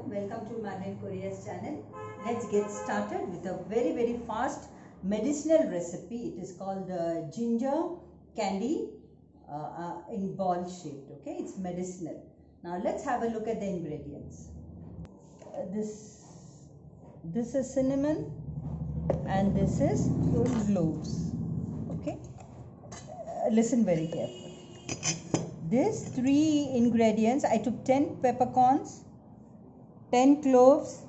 welcome to Madeline Korea's channel. Let's get started with a very fast medicinal recipe. It is called ginger candy in ball shaped. Okay, it's medicinal. Now let's have a look at the ingredients. This is cinnamon and this is cloves. Okay, listen very carefully. These three ingredients, I took 10 peppercorns, 10 cloves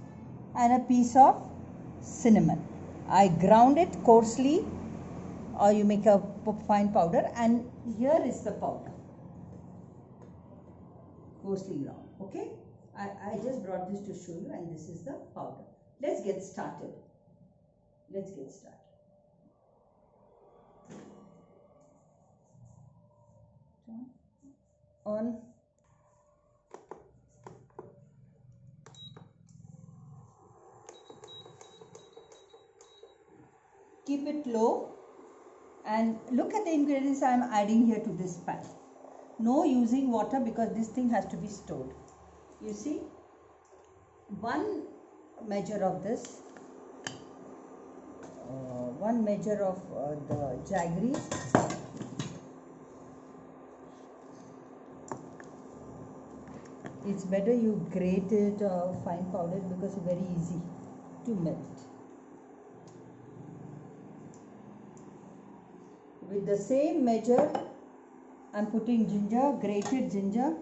and a piece of cinnamon. I ground it coarsely, or you make a fine powder, and here is the powder, coarsely ground. Okay, I just brought this to show you, and this is the powder. Let's get started. On keep it low and look at the ingredients I am adding here to this pan. No using water because this thing has to be stored. You see, one measure of this, one measure of the jaggery, it's better you grate it fine powder because it's very easy to melt. With the same measure, I'm putting ginger, grated ginger,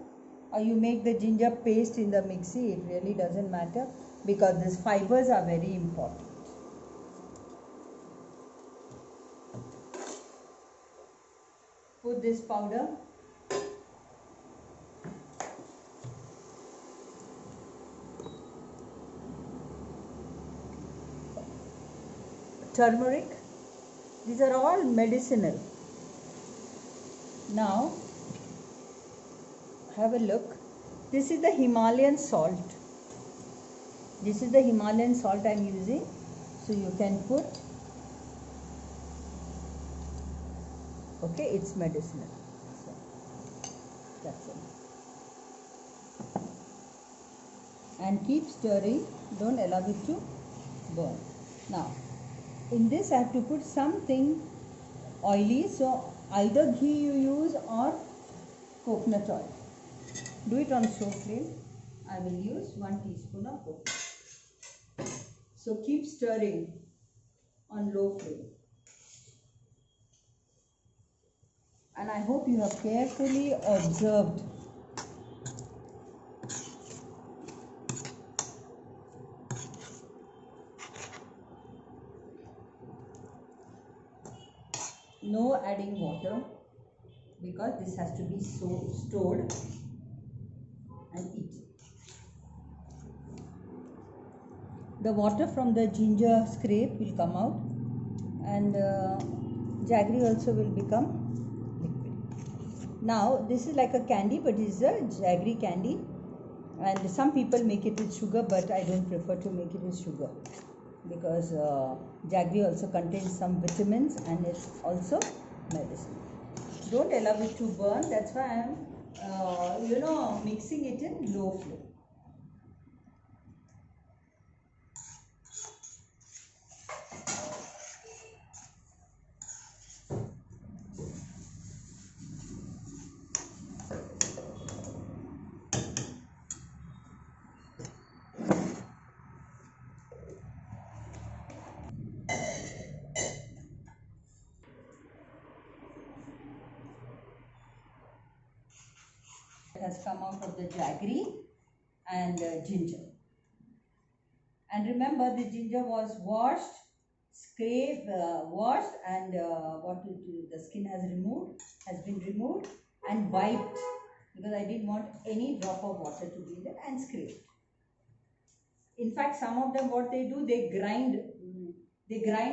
or you make the ginger paste in the mixie. It really doesn't matter because these fibers are very important. Put this powder. Turmeric. These are all medicinal. Now, have a look. This is the Himalayan salt. This is the Himalayan salt I am using. So you can put. Okay, it's medicinal. So that's it. And keep stirring. Don't allow it to burn. Now, in this I have to put something oily, so either ghee you use or coconut oil. Do it on slow flame. I will use 1 teaspoon of coconut. So keep stirring on low flame. And I hope you have carefully observed no adding water because this has to be stored and eaten. The water from the ginger scrape will come out and jaggery also will become liquid. Now this is like a candy, but it is a jaggery candy, and some people make it with sugar, but I don't prefer to make it with sugar because jaggery also contains some vitamins and it's also medicine. Don't allow it to burn. That's why I am mixing it in low flame. Has come out of the jaggery and ginger. And remember, the ginger was washed, scraped, washed, and the skin has been removed and wiped because I didn't want any drop of water to be there, and scraped. In fact, some of them, what they do, they grind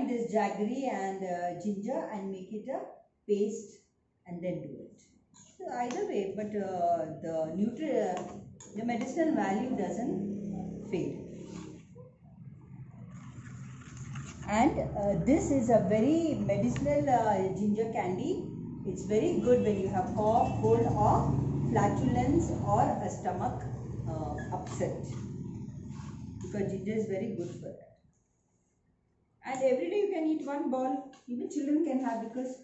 this jaggery and ginger and make it a paste and then do it. So either way, but the medicinal value doesn't fade. And this is a very medicinal ginger candy. It's very good when you have cough, cold, or flatulence or a stomach upset. because ginger is very good for that. And every day you can eat one ball. Even children can have, because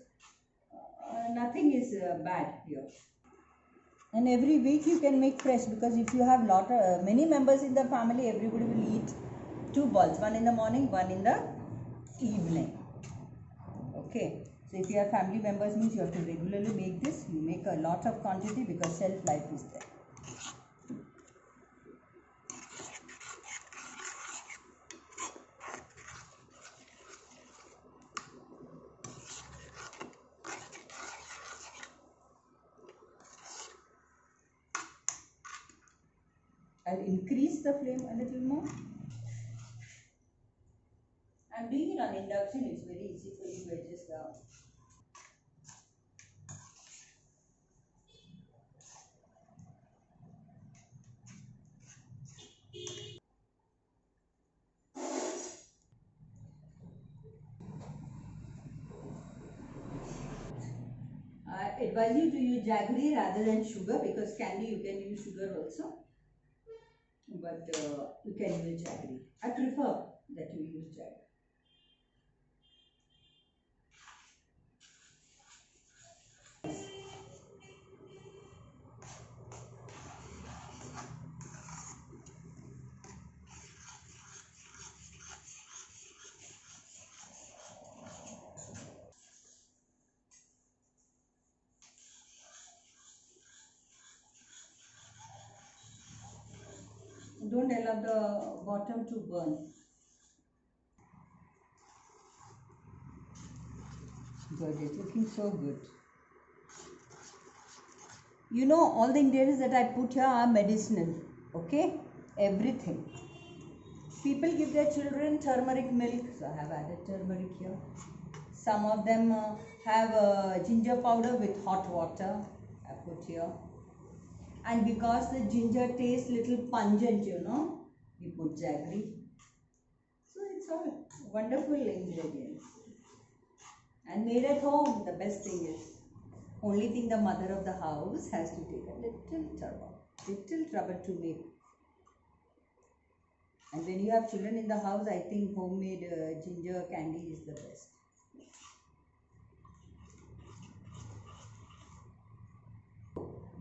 nothing is bad here. And every week you can make fresh, because if you have many members in the family, everybody will eat two balls, one in the morning, one in the evening. Okay, so if you have family members, means you have to regularly make this. You make a lot of quantity because shelf life is there. I'll increase the flame a little more. And doing it on induction, it's very easy for you to adjust the. I advise you to use jaggery rather than sugar, because candy you can use sugar also, but you can use jaggery. I prefer that you use jaggery. Don't allow the bottom to burn. Good, it's looking so good. You know, all the ingredients that I put here are medicinal. Okay, everything. People give their children turmeric milk, so I have added turmeric here. Some of them have ginger powder with hot water, I put here. And because the ginger tastes little pungent, you know, we put jaggery. So it's all wonderful ingredients. And made at home, the best thing is, only thing the mother of the house has to take a little trouble to make. And when you have children in the house, I think homemade ginger candy is the best.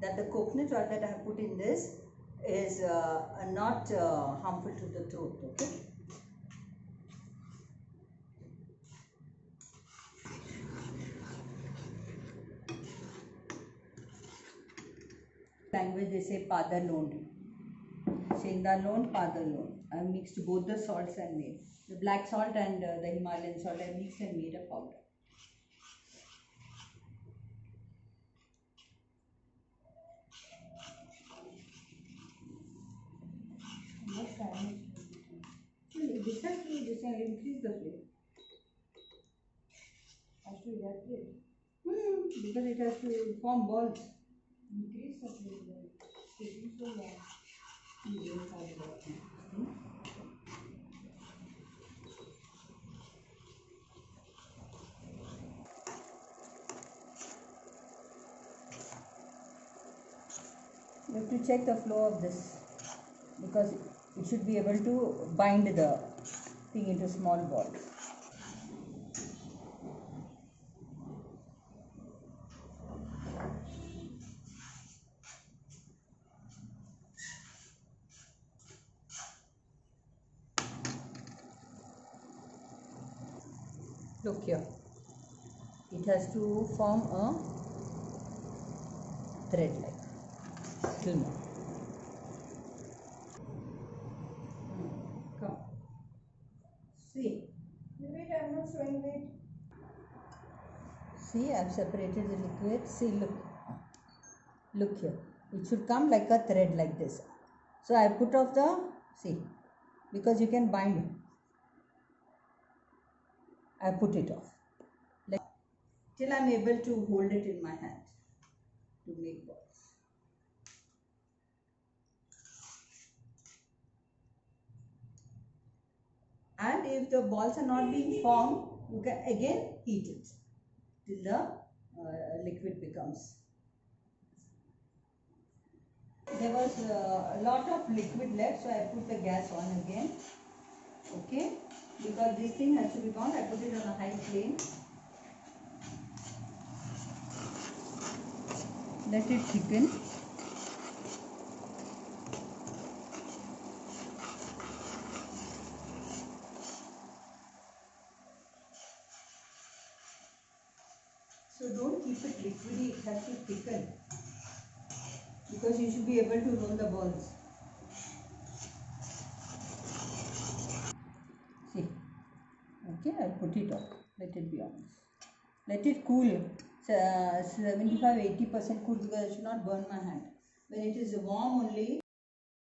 That the coconut oil that I have put in this is not harmful to the throat, okay? Language they say pada loan. Shenda loan, pada loan. I have mixed both the salts and made. The black salt and the Himalayan salt I mixed and made a powder. This has to increase the flame. Has to evaporate. Because it has to form balls. Increase the flame. Taking so long. You don't have that. You have to check the flow of this, because it should be able to bind the thing into small balls. Look here, it has to form a thread like. Still more. Come. See. Wait, I'm not showing it. See, I've separated the liquid. See, look. Look here. It should come like a thread like this. So I put off the, see, because you can bind it. I put it off. Like, till I'm able to hold it in my hand to make balls. And if the balls are not being formed, you can again heat it till the liquid becomes. there was a lot of liquid left, so I put the gas on again. Okay, because this thing has to be bound, I put it on a high flame. Let it thicken. So don't keep it liquidy, it has to thicken, because you should be able to roll the balls. See, okay, I'll put it up, let it be on this. Let it cool, 75-80% cool, because I should not burn my hand. When it is warm only,